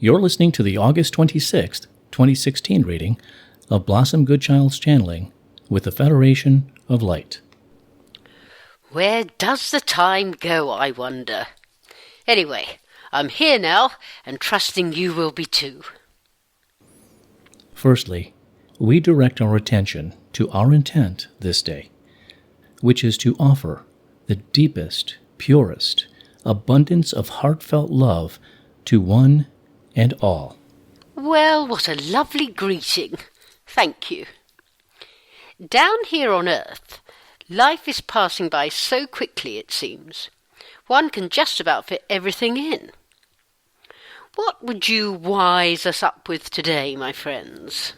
You're listening to the August 26th, 2016 reading of Blossom Goodchild's channeling with the Federation of Light. Where does the time go, I wonder? Anyway, I'm here now, and trusting you will be too. Firstly, we direct our attention to our intent this day, which is to offer the deepest, purest abundance of heartfelt love to one and all. Well, what a lovely greeting. Thank you. Down here on Earth, life is passing by so quickly, it seems. One can just about fit everything in. What would you wise us up with today, my friends?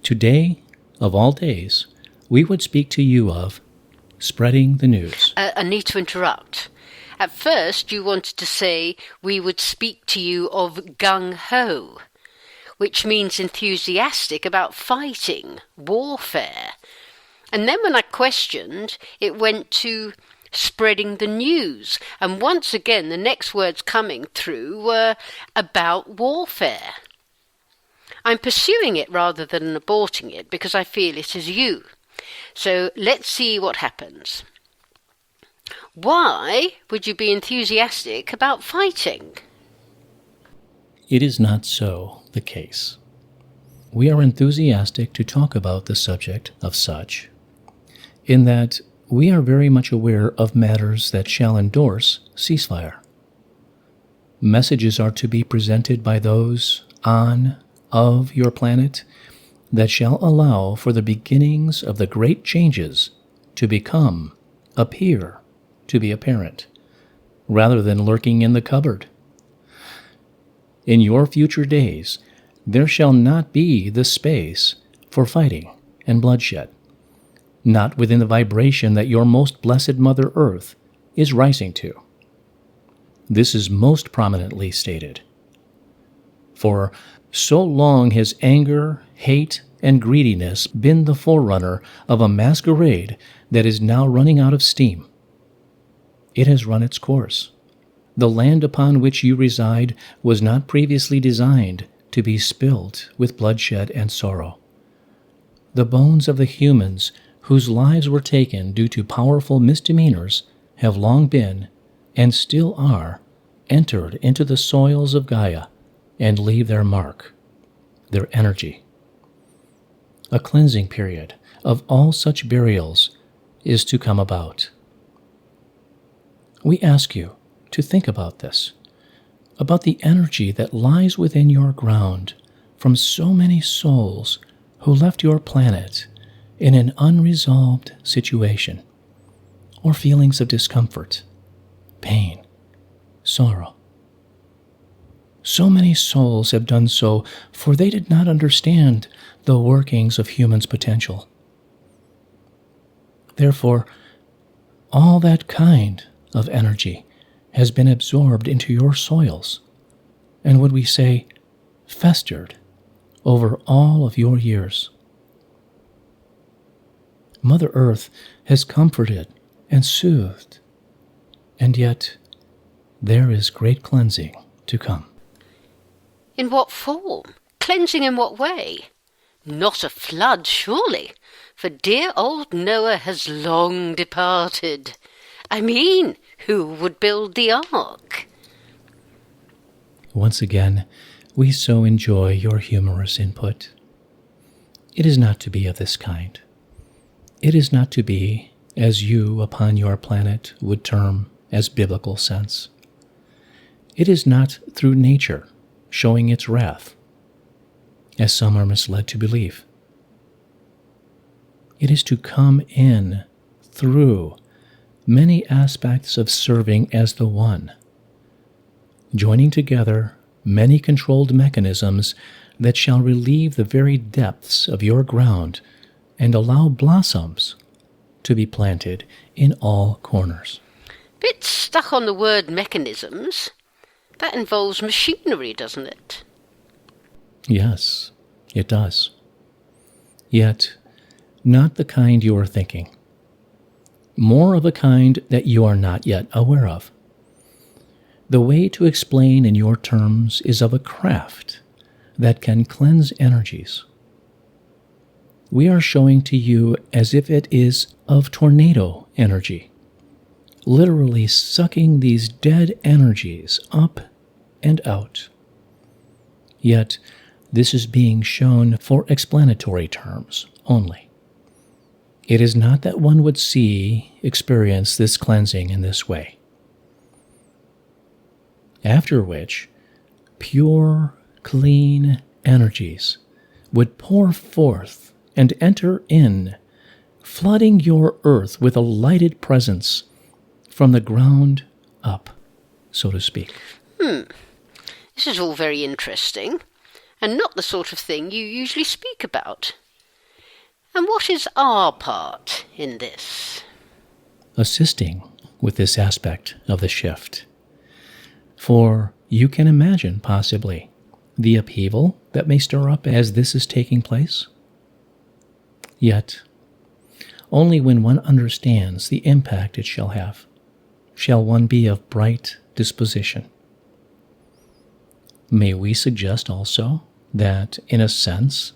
Today, of all days, we would speak to you of spreading the news. I need to interrupt. At first, you wanted to say we would speak to you of gung-ho, which means enthusiastic about fighting, warfare. And then when I questioned, it went to spreading the news. And once again, the next words coming through were about warfare. I'm pursuing it rather than aborting it because I feel it is you. So let's see what happens. Why would you be enthusiastic about fighting? It is not so the case. We are enthusiastic to talk about the subject of such, in that we are very much aware of matters that shall endorse ceasefire. Messages are to be presented by those of your planet that shall allow for the beginnings of the great changes to appear to be apparent, rather than lurking in the cupboard. In your future days, there shall not be the space for fighting and bloodshed, not within the vibration that your most blessed Mother Earth is rising to. This is most prominently stated. For so long has anger, hate, and greediness been the forerunner of a masquerade that is now running out of steam. It has run its course. The land upon which you reside was not previously designed to be spilt with bloodshed and sorrow. The bones of the humans whose lives were taken due to powerful misdemeanors have long been, and still are, entered into the soils of Gaia and leave their mark, their energy. A cleansing period of all such burials is to come about. We ask you to think about this, about the energy that lies within your ground from so many souls who left your planet in an unresolved situation, or feelings of discomfort, pain, sorrow. So many souls have done so, for they did not understand the workings of humans' potential. Therefore, all that kind of energy has been absorbed into your soils, and would we say, festered over all of your years. Mother Earth has comforted and soothed, and yet there is great cleansing to come. In what form? Cleansing in what way? Not a flood, surely, for dear old Noah has long departed. I mean, who would build the ark? Once again, we so enjoy your humorous input. It is not to be of this kind. It is not to be, as you upon your planet would term as biblical sense. It is not through nature showing its wrath, as some are misled to believe. It is to come in through many aspects of serving as the one, joining together many controlled mechanisms that shall relieve the very depths of your ground and allow blossoms to be planted in all corners. Bit stuck on the word mechanisms. That involves machinery, doesn't it? Yes, it does. Yet, not the kind you are thinking. More of a kind that you are not yet aware of. The way to explain in your terms is of a craft that can cleanse energies. We are showing to you as if it is of tornado energy, literally sucking these dead energies up and out. Yet, this is being shown for explanatory terms only. It is not that one would experience this cleansing in this way. After which, pure, clean energies would pour forth and enter in, flooding your earth with a lighted presence from the ground up, so to speak. This is all very interesting, and not the sort of thing you usually speak about. And what is our part in this? Assisting with this aspect of the shift. For you can imagine, possibly, the upheaval that may stir up as this is taking place. Yet, only when one understands the impact it shall have, shall one be of bright disposition. May we suggest also that, in a sense,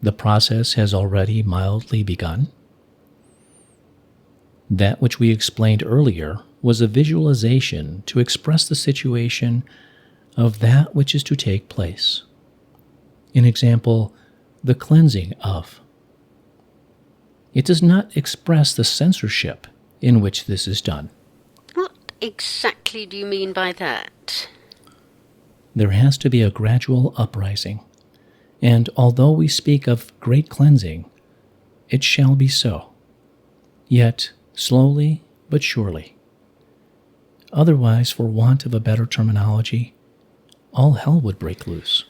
the process has already mildly begun? That which we explained earlier was a visualization to express the situation of that which is to take place. In example, the cleansing of. It does not express the censorship in which this is done. What exactly do you mean by that? There has to be a gradual uprising, and although we speak of great cleansing, it shall be so, yet slowly but surely. Otherwise, for want of a better terminology, all hell would break loose.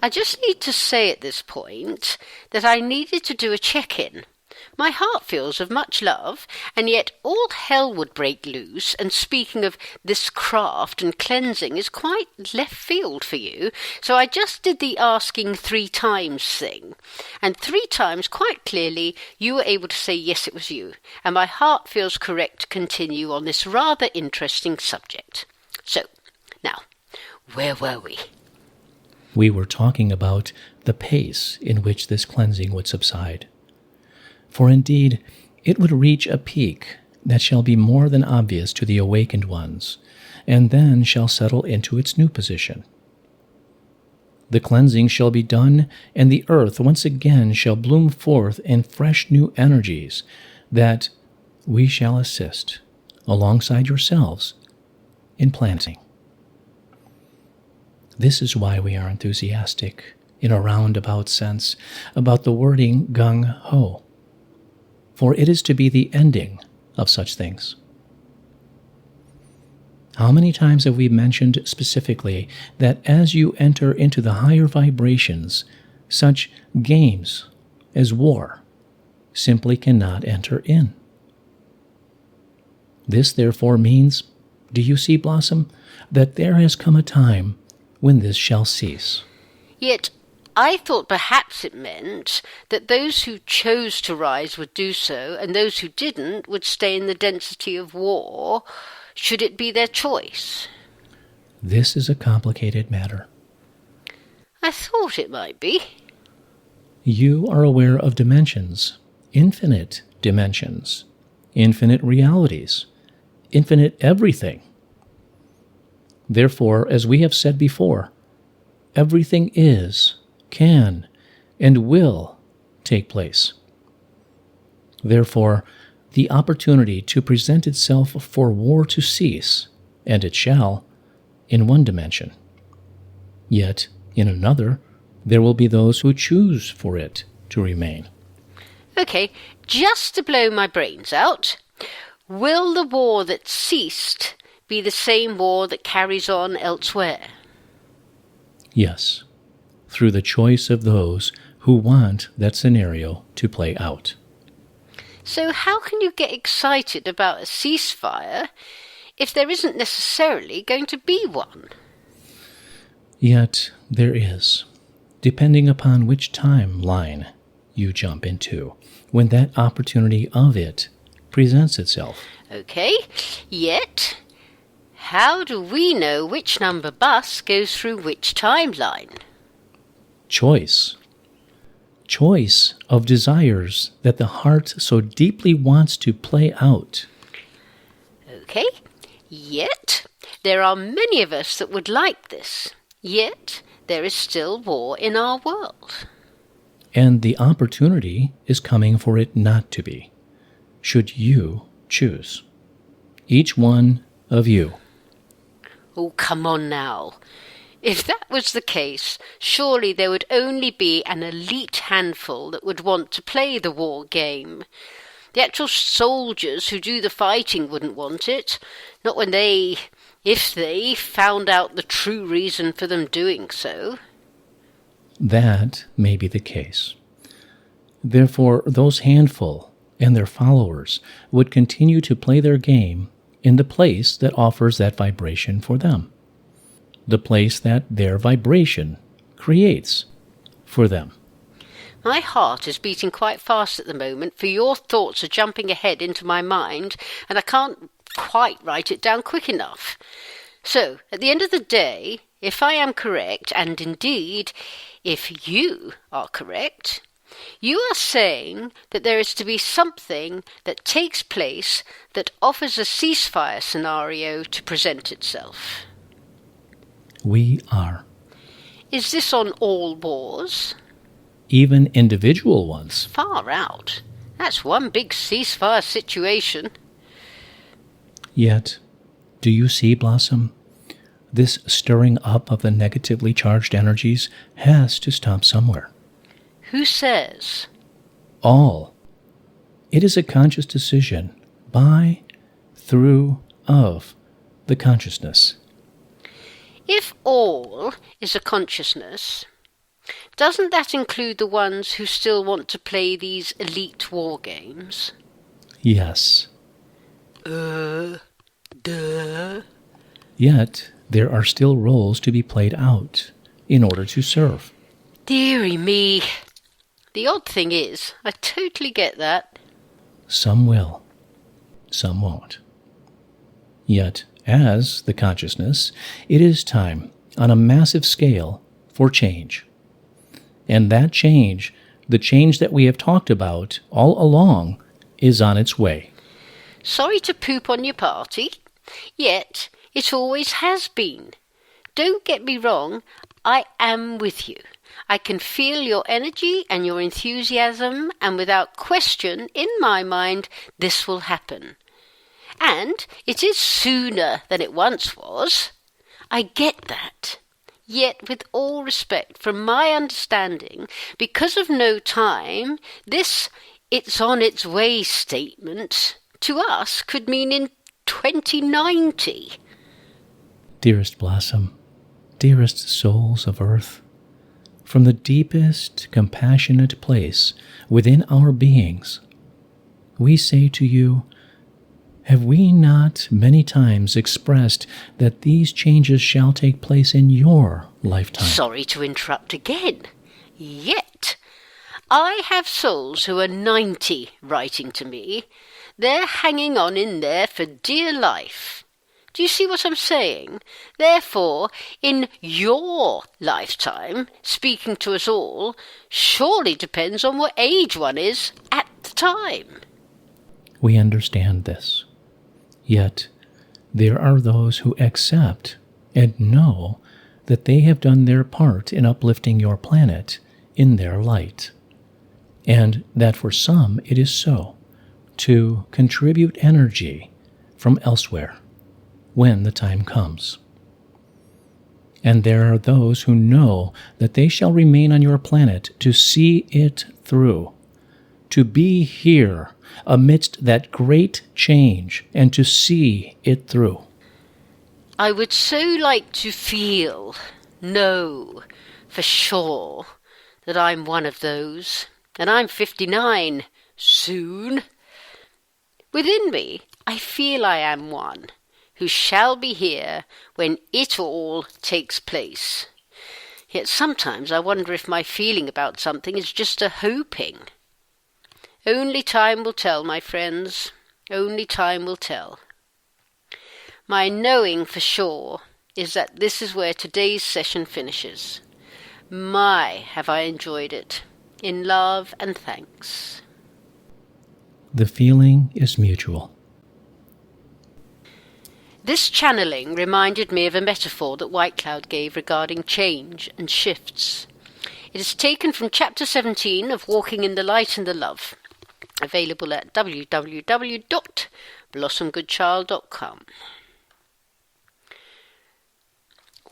I just need to say at this point that I needed to do a check-in. My heart feels of much love, and yet all hell would break loose, and speaking of this craft and cleansing is quite left field for you, so I just did the asking 3 times thing, and 3 times quite clearly you were able to say yes, it was you, and my heart feels correct to continue on this rather interesting subject. So, now, where were we? We were talking about the pace in which this cleansing would subside. For indeed, it would reach a peak that shall be more than obvious to the awakened ones, and then shall settle into its new position. The cleansing shall be done, and the earth once again shall bloom forth in fresh new energies that we shall assist, alongside yourselves, in planting. This is why we are enthusiastic, in a roundabout sense, about the wording gung-ho, for it is to be the ending of such things. How many times have we mentioned specifically that as you enter into the higher vibrations, such games as war simply cannot enter in? This therefore means, do you see, Blossom, that there has come a time when this shall cease. Yet I thought perhaps it meant that those who chose to rise would do so, and those who didn't would stay in the density of war, should it be their choice. This is a complicated matter. I thought it might be. You are aware of dimensions, infinite dimensions, infinite realities, infinite everything. Therefore, as we have said before, everything is, can, and will take place. Therefore, the opportunity to present itself for war to cease, and it shall, in one dimension. Yet, in another, there will be those who choose for it to remain. Okay, just to blow my brains out, will the war that ceased be the same war that carries on elsewhere? Yes, through the choice of those who want that scenario to play out. So how can you get excited about a ceasefire if there isn't necessarily going to be one? Yet there is, depending upon which timeline you jump into, when that opportunity of it presents itself. Okay, yet How do we know which number bus goes through which timeline? Choice. Choice of desires that the heart so deeply wants to play out. Okay, yet there are many of us that would like this, yet there is still war in our world. And the opportunity is coming for it not to be, should you choose. Each one of you. Oh, come on now. If that was the case, surely there would only be an elite handful that would want to play the war game. The actual soldiers who do the fighting wouldn't want it, not when if they found out the true reason for them doing so. That may be the case. Therefore, those handful and their followers would continue to play their game in the place that offers that vibration for them, the place that their vibration creates for them. My heart is beating quite fast at the moment, for your thoughts are jumping ahead into my mind, and I can't quite write it down quick enough. So, at the end of the day, if I am correct, and indeed, if you are correct, you are saying that there is to be something that takes place that offers a ceasefire scenario to present itself. We are. Is this on all wars? Even individual ones. Far out. That's one big ceasefire situation. Yet, do you see, Blossom? This stirring up of the negatively charged energies has to stop somewhere. Who says? All. It is a conscious decision by, through, of the consciousness. If all is a consciousness, doesn't that include the ones who still want to play these elite war games? Yes. Duh. Yet, there are still roles to be played out in order to serve. Dearie me. The odd thing is, I totally get that. Some will, some won't. Yet, as the consciousness, it is time, on a massive scale, for change. And that change, the change that we have talked about all along, is on its way. Sorry to poop on your party, yet it always has been. Don't get me wrong, I am with you. I can feel your energy and your enthusiasm, and without question, in my mind, this will happen. And it is sooner than it once was. I get that. Yet, with all respect, from my understanding, because of no time, this "it's on its way" statement to us could mean in 2090. Dearest Blossom, dearest souls of earth, from the deepest compassionate place within our beings, we say to you, have we not many times expressed that these changes shall take place in your lifetime? Sorry to interrupt again. Yet, I have souls who are 90 writing to me. They're hanging on in there for dear life. Do you see what I'm saying? Therefore, in your lifetime, speaking to us all, surely depends on what age one is at the time. We understand this. Yet, there are those who accept and know that they have done their part in uplifting your planet in their light, and that for some it is so, to contribute energy from elsewhere when the time comes. And there are those who know that they shall remain on your planet to see it through, to be here amidst that great change and to see it through. I would so like to know for sure that I'm one of those, and I'm 59 soon. Within me, I feel I am one who shall be here when it all takes place. Yet sometimes I wonder if my feeling about something is just a hoping. Only time will tell, my friends. Only time will tell. My knowing for sure is that this is where today's session finishes. My, have I enjoyed it. In love and thanks. The feeling is mutual. This channeling reminded me of a metaphor that Whitecloud gave regarding change and shifts. It is taken from Chapter 17 of Walking in the Light and the Love, available at www.blossomgoodchild.com.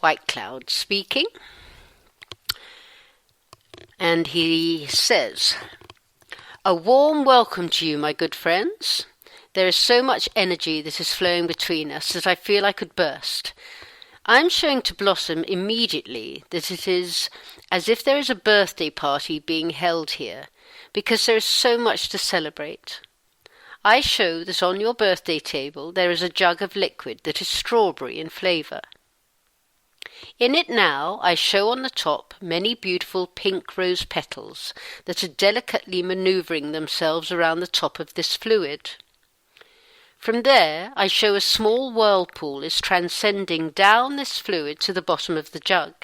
Whitecloud speaking, and he says, "A warm welcome to you, my good friends. There is so much energy that is flowing between us that I feel I could burst. I am showing to Blossom immediately that it is as if there is a birthday party being held here, because there is so much to celebrate. I show that on your birthday table there is a jug of liquid that is strawberry in flavour. In it now I show on the top many beautiful pink rose petals that are delicately manoeuvring themselves around the top of this fluid. From there I show a small whirlpool is transcending down this fluid to the bottom of the jug.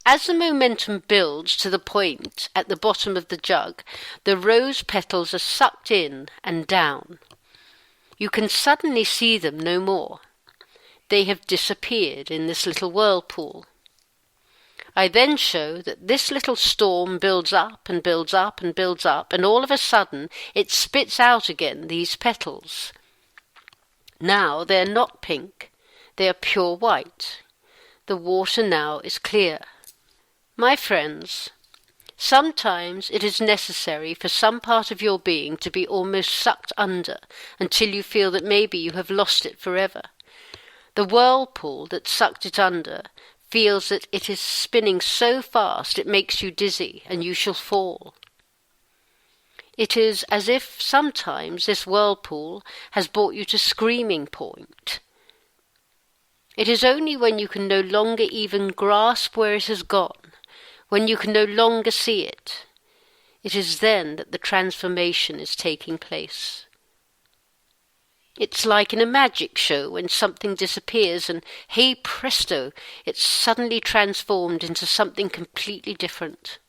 As the momentum builds to the point at the bottom of the jug, the rose petals are sucked in and down. You can suddenly see them no more. They have disappeared in this little whirlpool. I then show that this little storm builds up and builds up and builds up, and all of a sudden it spits out again these petals. Now they are not pink, they are pure white. The water now is clear. My friends, sometimes it is necessary for some part of your being to be almost sucked under until you feel that maybe you have lost it forever. The whirlpool that sucked it under feels that it is spinning so fast it makes you dizzy and you shall fall. It is as if sometimes this whirlpool has brought you to screaming point. It is only when you can no longer even grasp where it has gone, when you can no longer see it, it is then that the transformation is taking place. It's like in a magic show when something disappears and, hey presto, it's suddenly transformed into something completely different.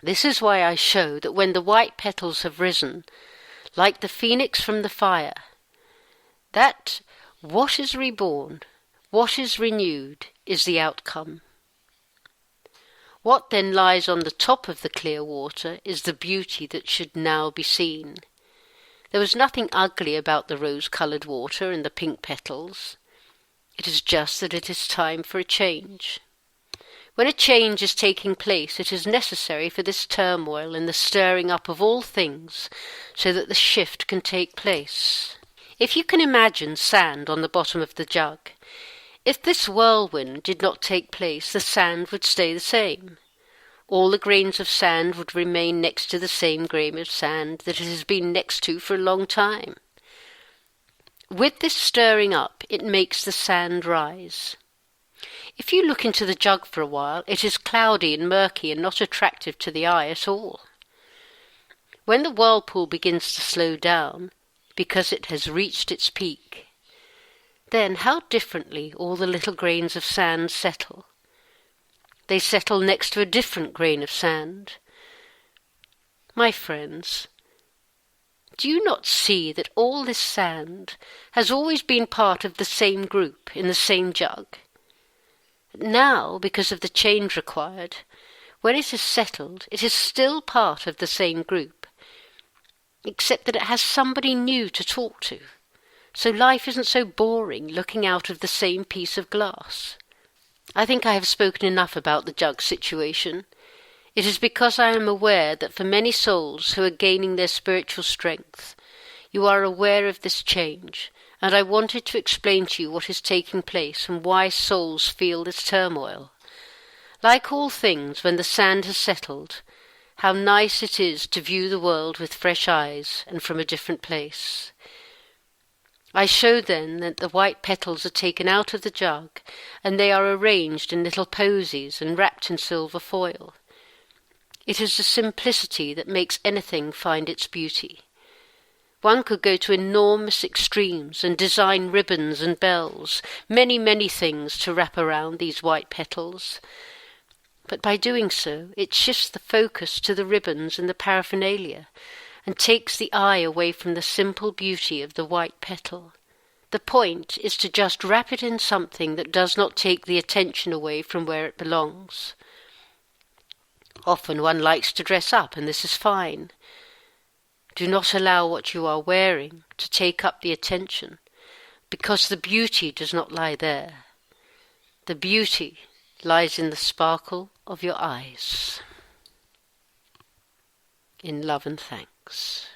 This is why I show that when the white petals have risen, like the phoenix from the fire, that what is reborn, what is renewed, is the outcome. What then lies on the top of the clear water is the beauty that should now be seen. There was nothing ugly about the rose-coloured water and the pink petals. It is just that it is time for a change. When a change is taking place, it is necessary for this turmoil and the stirring up of all things so that the shift can take place. If you can imagine sand on the bottom of the jug, if this whirlwind did not take place, the sand would stay the same. All the grains of sand would remain next to the same grain of sand that it has been next to for a long time. With this stirring up, it makes the sand rise. If you look into the jug for a while, it is cloudy and murky and not attractive to the eye at all. When the whirlpool begins to slow down, because it has reached its peak, then how differently all the little grains of sand settle. They settle next to a different grain of sand. My friends, do you not see that all this sand has always been part of the same group in the same jug? Now, because of the change required, when it is settled, it is still part of the same group, except that it has somebody new to talk to, so life isn't so boring looking out of the same piece of glass. I think I have spoken enough about the jug situation. It is because I am aware that for many souls who are gaining their spiritual strength, you are aware of this change, and I wanted to explain to you what is taking place and why souls feel this turmoil. Like all things, when the sand has settled, how nice it is to view the world with fresh eyes and from a different place. I show then that the white petals are taken out of the jug, and they are arranged in little posies and wrapped in silver foil. It is the simplicity that makes anything find its beauty. One could go to enormous extremes and design ribbons and bells, many, many things to wrap around these white petals. But by doing so, it shifts the focus to the ribbons and the paraphernalia, and takes the eye away from the simple beauty of the white petal. The point is to just wrap it in something that does not take the attention away from where it belongs. Often one likes to dress up, and this is fine. Do not allow what you are wearing to take up the attention, because the beauty does not lie there. The beauty lies in the sparkle of your eyes. In love and thanks.